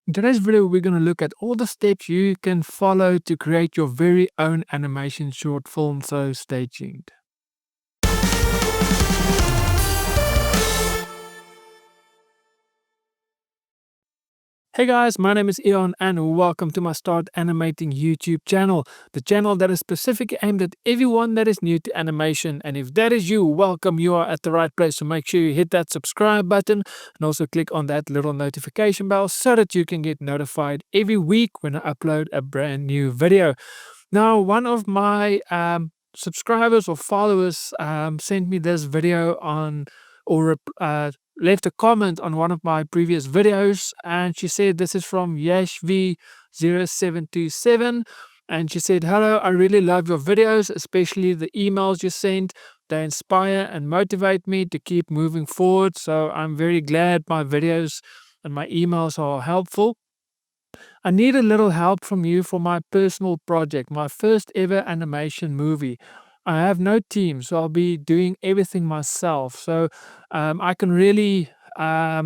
In today's video, we're going to look at all the steps you can follow to create your very own animation short film, so stay tuned. Hey guys, my name is Eon and welcome to my Start Animating YouTube channel, the channel that is specifically aimed at everyone that is new to animation. And if that is you, welcome, you are at the right place. So make sure you hit that subscribe button and also click on that little notification bell so that you can get notified every week when I upload a brand new video. Now, one of my subscribers or followers sent me this video on left a comment on one of my previous videos, and she said this is from Yashv0727, and she said, "Hello, I really love your videos, especially the emails you send. They inspire and motivate me to keep moving forward. So I'm very glad my videos and my emails are helpful. I need a little help from you for my personal project, my first ever animation movie. I have no team, so I'll be doing everything myself. So I can really, I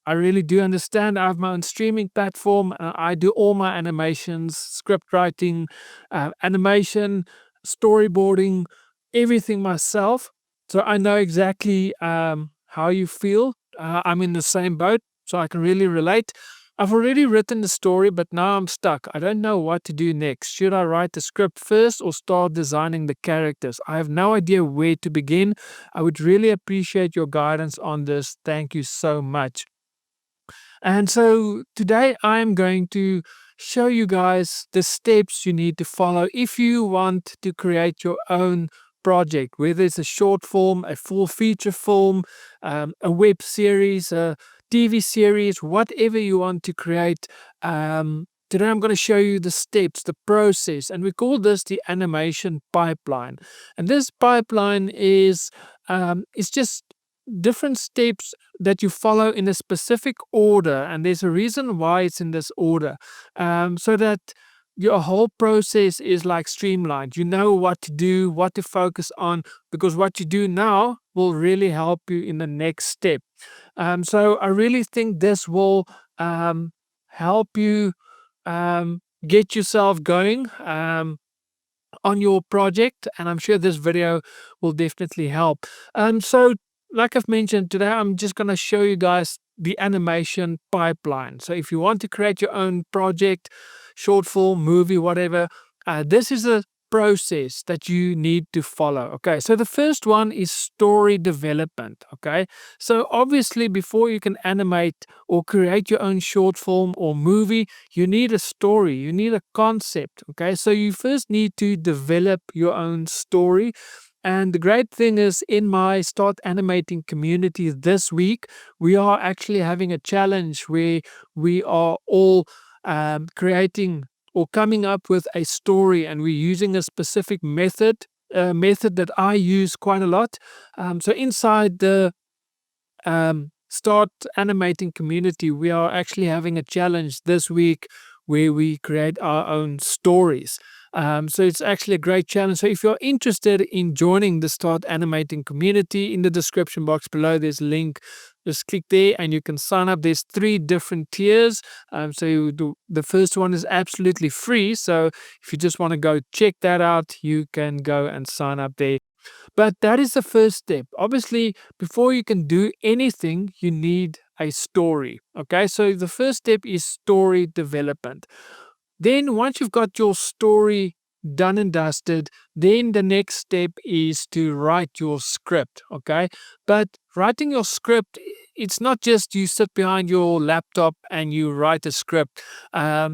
really do understand. I have my own streaming platform. I do all my animations, script writing, animation, storyboarding, everything myself. So I know exactly how you feel. I'm in the same boat, so I can really relate. I've already written the story, but now I'm stuck. I don't know what to do next. Should I write the script first or start designing the characters? I have no idea where to begin. I would really appreciate your guidance on this. Thank you so much." And so today I'm going to show you guys the steps you need to follow if you want to create your own project, whether it's a short film, a full feature film, a web series, a TV series, whatever you want to create. Today I'm going to show you the steps, the process, and we call this the animation pipeline. And this pipeline is it's just different steps that you follow in a specific order, and there's a reason why it's in this order, so that your whole process is like streamlined. You know what to do, what to focus on, because what you do now will really help you in the next step. So I really think this will help you get yourself going on your project, and I'm sure this video will definitely help. So like I've mentioned today, I'm just going to show you guys the animation pipeline. So if you want to create your own project, short film, movie, whatever, this is a process that you need to follow. Okay, so the first one is story development. Okay, so obviously before you can animate or create your own short film or movie, you need a story, you need a concept. Okay, so you first need to develop your own story. And the great thing is, in my Start Animating community this week, we are actually having a challenge where we are all creating or coming up with a story, and we're using a specific method that I use quite a lot. So inside the Start Animating community, we are actually having a challenge this week where we create our own stories. So it's actually a great challenge. So if you're interested in joining the Start Animating community, in the description box below, there's a link. Just click there and you can sign up. There's 3 different tiers. The first one is absolutely free. So if you just want to go check that out, you can go and sign up there. But that is the first step. Obviously, before you can do anything, you need a story. Okay, so the first step is story development. Then, once you've got your story done and dusted, then the next step is to write your script. Okay, but writing your script, it's not just you sit behind your laptop and you write a script. I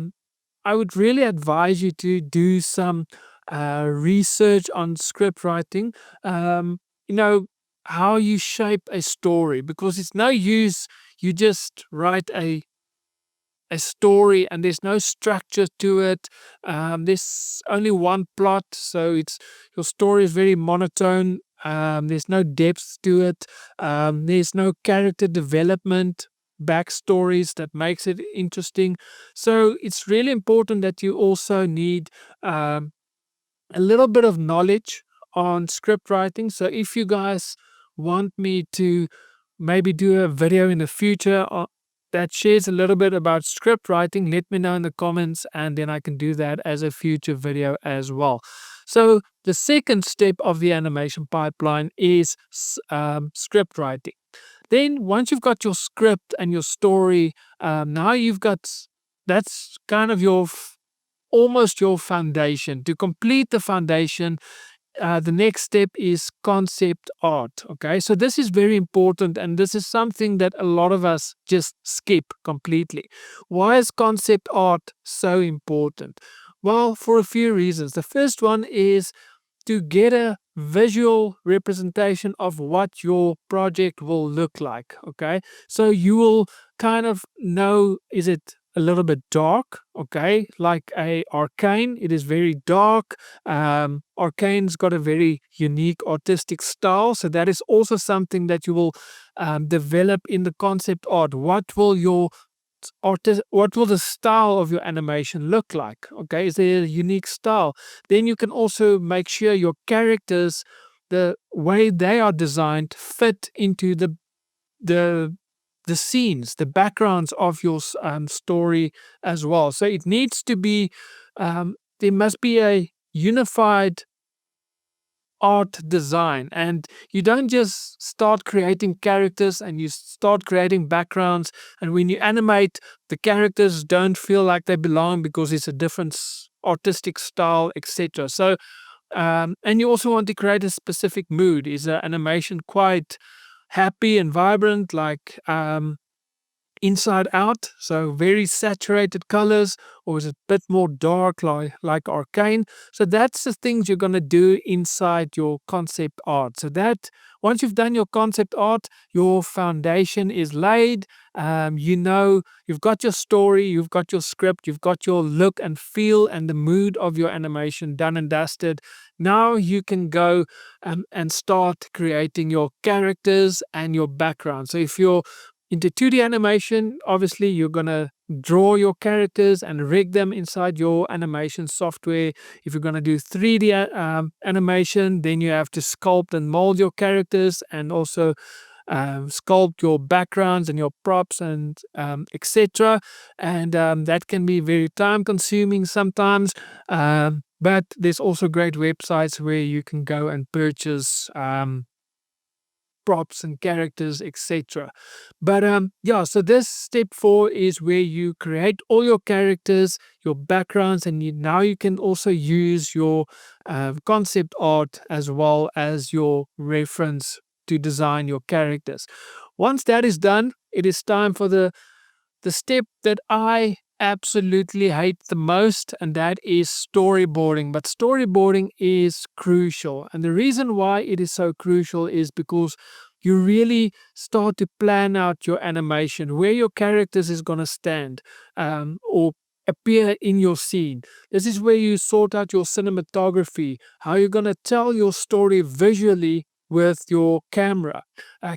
would really advise you to do some research on script writing. You know, how you shape a story, because it's no use you just write a story and there's no structure to it. There's only one plot, so it's your story is very monotone. There's no depth to it. There's no character development, backstories that makes it interesting. So it's really important that you also need a little bit of knowledge on script writing. So if you guys want me to maybe do a video in the future that shares a little bit about script writing, let me know in the comments, and then I can do that as a future video as well. So the second step of the animation pipeline is script writing. Then once you've got your script and your story, now you've got, that's kind of your almost your foundation. To complete the foundation, the next step is concept art. Okay, so this is very important, and this is something that a lot of us just skip completely. Why is concept art so important? Well, for a few reasons. The first one is to get a visual representation of what your project will look like. Okay, so you will kind of know, is it a little bit dark? Okay, like a Arcane, it is very dark. Arcane's got a very unique artistic style, so that is also something that you will develop in the concept art. What will your what will the style of your animation look like? Okay, is there a unique style? Then you can also make sure your characters, the way they are designed, fit into the the scenes, the backgrounds of your story as well. So it needs to be, there must be a unified art design, and you don't just start creating characters and you start creating backgrounds, and when you animate, the characters don't feel like they belong because it's a different artistic style, etc. So and you also want to create a specific mood. Is the animation quite happy and vibrant, like Inside Out, so very saturated colors, or is it a bit more dark, like Arcane? So that's the things you're going to do inside your concept art. So that once you've done your concept art, your foundation is laid. You know, you've got your story, you've got your script, you've got your look and feel and the mood of your animation done and dusted. Now you can go and start creating your characters and your background. So if you're into 2D animation, obviously you're going to draw your characters and rig them inside your animation software. If you're going to do 3D animation, then you have to sculpt and mold your characters, and also sculpt your backgrounds and your props and etc. And that can be very time consuming sometimes. But there's also great websites where you can go and purchase props and characters, etc. But yeah, so this step 4 is where you create all your characters, your backgrounds, and now you can also use your concept art as well as your reference to design your characters. Once that is done, it is time for the step that I absolutely hate the most, and that is storyboarding. But storyboarding is crucial. And the reason why it is so crucial is because you really start to plan out your animation, where your characters is going to stand or appear in your scene. This is where you sort out your cinematography, how you're going to tell your story visually with your camera,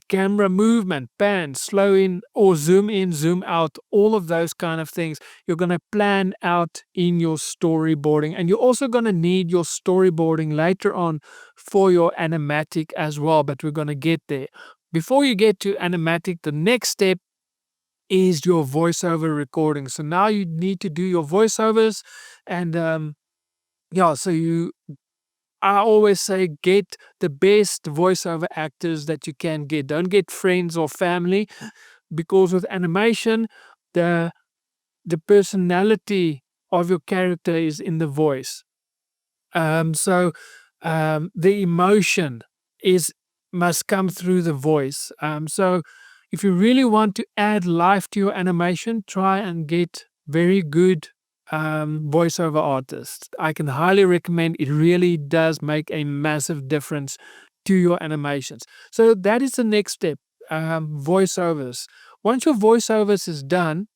camera movement, pan, slow in or zoom in, zoom out, all of those kind of things. You're going to plan out in your storyboarding, and you're also going to need your storyboarding later on for your animatic as well, but we're going to get there. Before you get to animatic, the next step is your voiceover recording. So now you need to do your voiceovers, and yeah, so I always say get the best voiceover actors that you can get. Don't get friends or family, because with animation, the the personality of your character is in the voice. So the emotion is must come through the voice. So if you really want to add life to your animation, try and get very good voiceover artists. I can highly recommend. It really does make a massive difference to your animations. So that is the next step. Voiceovers. Once your voiceovers is done,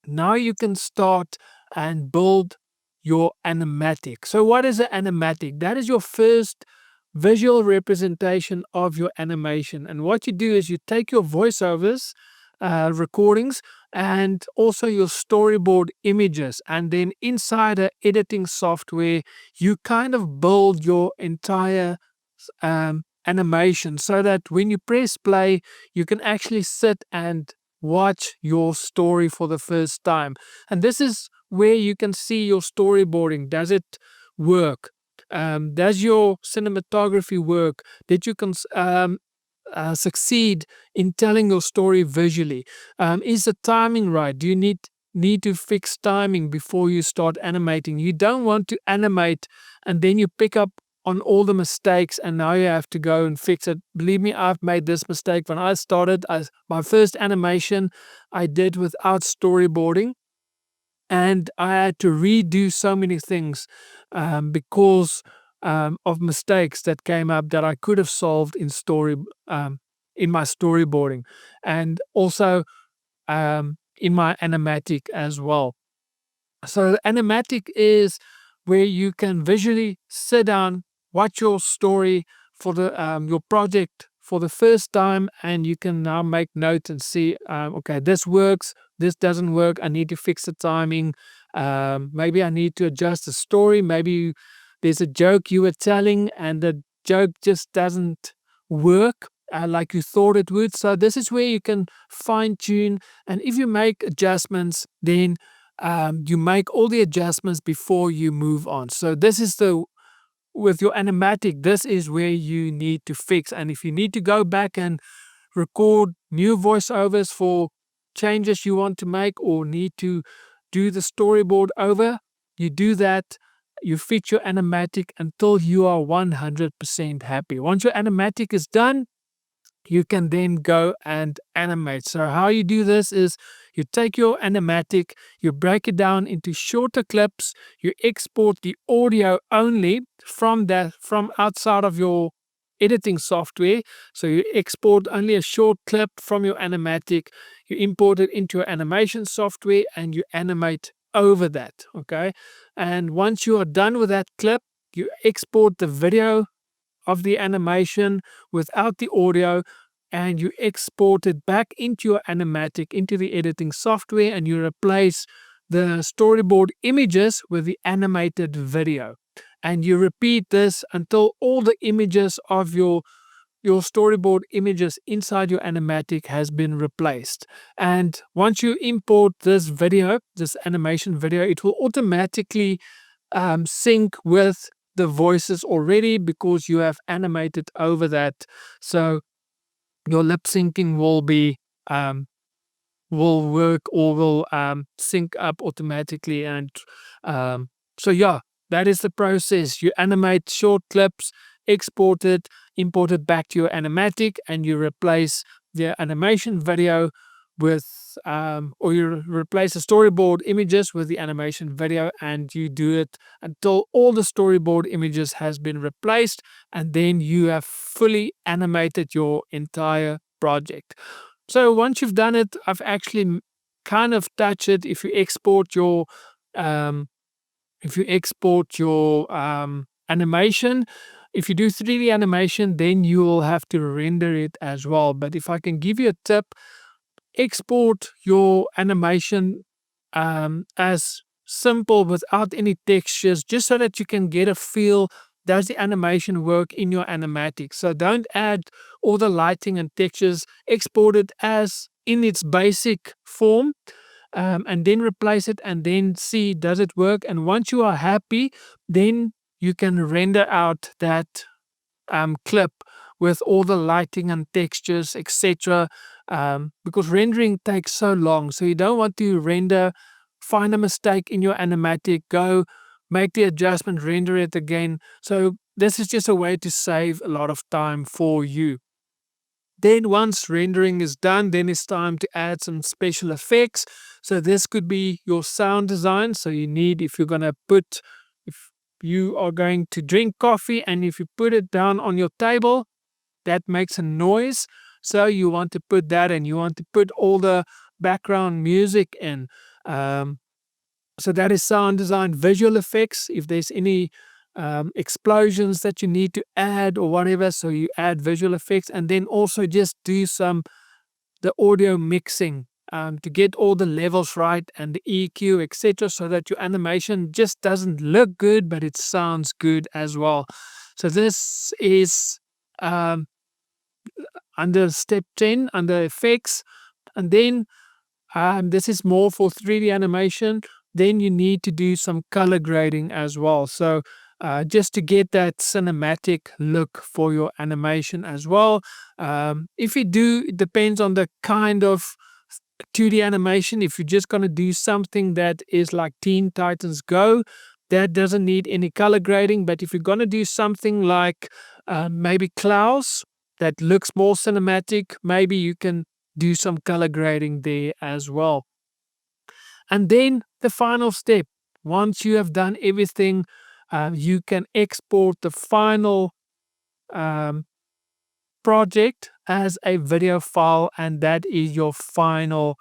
now you can start and build your animatic. So what is an animatic? That is your first visual representation of your animation. And what you do is you take your voiceovers, recordings, and also your storyboard images, and then inside a editing software, you kind of build your entire animation, so that when you press play, you can actually sit and watch your story for the first time. And this is where you can see your storyboarding. Does it work? Does your cinematography work? Did you succeed in telling your story visually? Is the timing right? Do you need to fix timing before you start animating? You don't want to animate and then you pick up on all the mistakes and now you have to go and fix it. Believe me, I've made this mistake. When I started, my first animation I did without storyboarding, and I had to redo so many things because of mistakes that came up that I could have solved in my storyboarding, and also in my animatic as well. So animatic is where you can visually sit down, watch your story for the your project for the first time, and you can now make notes and see, okay, this works, this doesn't work. I need to fix the timing. Maybe I need to adjust the story. Maybe there's a joke you were telling, and the joke just doesn't work like you thought it would. So this is where you can fine tune, and if you make adjustments, then you make all the adjustments before you move on. So this is with your animatic, this is where you need to fix. And if you need to go back and record new voiceovers for changes you want to make, or need to do the storyboard over, you do that. You fix your animatic until you are 100% happy. Once your animatic is done, you can then go and animate. So how you do this is you take your animatic, you break it down into shorter clips, you export the audio only from outside of your editing software. So you export only a short clip from your animatic, you import it into your animation software and you animate over that. Okay. And once you are done with that clip, you export the video of the animation without the audio, and you export it back into your animatic, into the editing software, and you replace the storyboard images with the animated video. And you repeat this until all the images of your storyboard images inside your animatic has been replaced. And once you import this video, this animation video, it will automatically sync with the voices already because you have animated over that. So your lip syncing um, will work, or will sync up automatically. And so, yeah, that is the process. You animate short clips, export it, import it back to your animatic, and you replace the animation video with, or you replace the storyboard images with the animation video, and you do it until all the storyboard images has been replaced, and then you have fully animated your entire project. So once you've done it, I've actually kind of touched it. Um, if you export your animation, if you do 3D animation, then you will have to render it as well. But if I can give you a tip, export your animation as simple without any textures, just so that you can get a feel. Does the animation work in your animatic? So don't add all the lighting and textures. Export it as in its basic form, and then replace it and then see, does it work? And once you are happy, then you can render out that clip with all the lighting and textures, etc. Because rendering takes so long. So you don't want to render, find a mistake in your animatic, go make the adjustment, render it again. So this is just a way to save a lot of time for you. Then once rendering is done, then it's time to add some special effects. So this could be your sound design. So you need, if you are going to drink coffee and if you put it down on your table, that makes a noise. So you want to put that in. You want to put all the background music in. So that is sound design. Visual effects, if there's any explosions that you need to add or whatever, so you add visual effects. And then also just do the audio mixing to get all the levels right and the EQ, etc., so that your animation just doesn't look good, but it sounds good as well. So this is under step 10, under effects. And then this is more for 3D animation. Then you need to do some color grading as well. So just to get that cinematic look for your animation as well. If you do, it depends on the kind of 2D animation. If you're just going to do something that is like Teen Titans Go, that doesn't need any color grading. But if you're going to do something like maybe Klaus, that looks more cinematic, maybe you can do some color grading there as well. And then the final step, once you have done everything, you can export the final um, project as a video file, and that is your final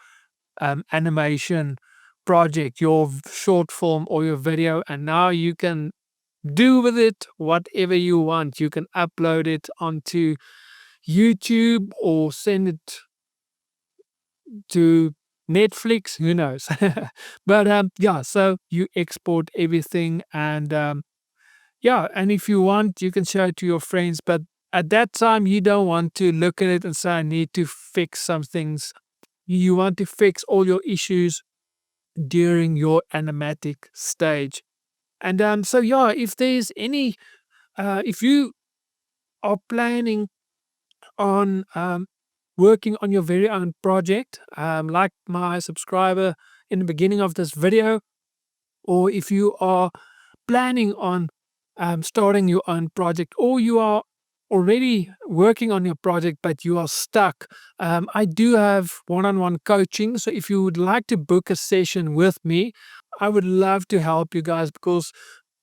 animation project, your short film or your video. And now you can do with it whatever you want. You can upload it onto YouTube or send it to Netflix, who knows? But yeah, so you export everything, and yeah, and if you want, you can show it to your friends. But at that time, you don't want to look at it and say, I need to fix some things. You want to fix all your issues during your animatic stage. And so yeah, if there's any, if you are planning on working on your very own project, like my subscriber in the beginning of this video, or if you are planning on starting your own project, or you are already working on your project but you are stuck, I do have one-on-one coaching. So if you would like to book a session with me, I would love to help you guys, because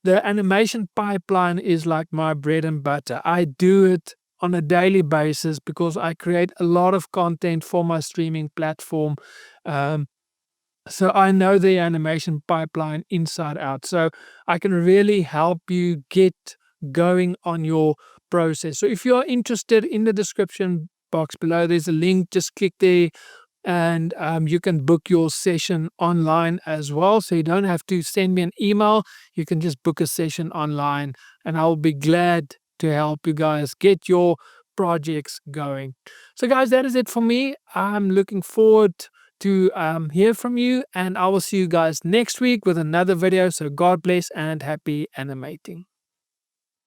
the animation pipeline is like my bread and butter. I do it on a daily basis because I create a lot of content for my streaming platform. Um, so I know the animation pipeline inside out. So I can really help you get going on your process. So if you're interested, in the description box below, there's a link. Just click there, and you can book your session online as well. So you don't have to send me an email. You can just book a session online, and I'll be glad to help you guys get your projects going. So, guys, that is it for me. I'm looking forward to hear from you, and I will see you guys next week with another video. So, God bless and happy animating.